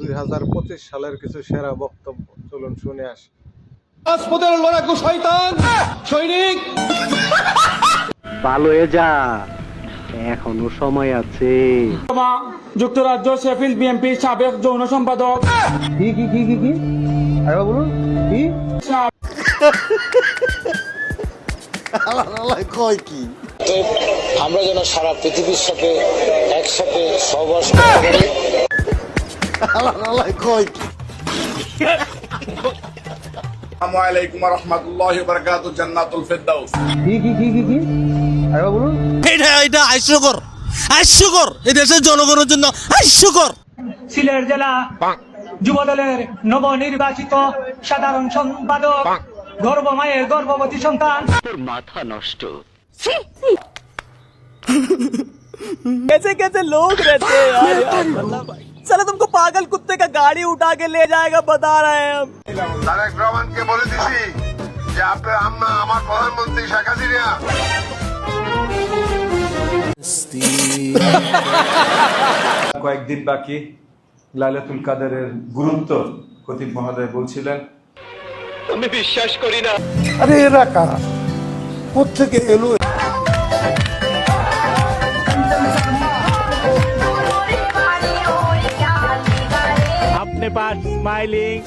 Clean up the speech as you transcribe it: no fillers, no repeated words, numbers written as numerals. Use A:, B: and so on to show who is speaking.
A: 2025 সালের কিছু সেরা বক্তব্য, চলুন শুনে আসি।
B: রাজপথের লড়াকু শয়তান সৈনিক,
C: ভালো হয়ে যা, এখনো সময় আছে।
D: যুক্তরাজ্য শেফিল্ড বিএনপির সাবেক যৌন সম্পাদক
B: কি আরে বলুন কি
A: কয় কি?
E: আমরা যেন সারা পৃথিবীর সাথে একসাথে সহবাস করতে পারি।
A: কয় কি?
F: আসসালামু আলাইকুম ওয়া রাহমাতুল্লাহি ওয়া বারাকাতুহু, জান্নাতুল ফেরদাউস।
B: কি আরে বলুন
G: এটা হাস্যকর এই দেশের জনগণের জন্য হাস্যকর।
D: সিলেট জেলা যুবদলের নবনির্বাচিত সাধারণ সম্পাদক, গর্ভমায়ের গর্ভবতী সন্তান।
C: তোর মাথা নষ্ট।
G: कैसे कैसे लोग रहते हैं यार, साला तुमको पागल कुत्ते का गाड़ी उठा के ले जाएगा, बता रहे हैं हम।
F: তারেক রহমানকে বলে দিছি যে আমার প্রধানমন্ত্রী শেখ হাসিনা।
H: কয়েকদিন বাকি লাইলাতুল কাদরের গুরুত্ব খতিব মহোদয় বলছিলেন।
C: আমি বিশ্বাস করি না।
A: আরে এরা কারা, কোত্থেকে এলো?
G: अपने पास स्माइलिंग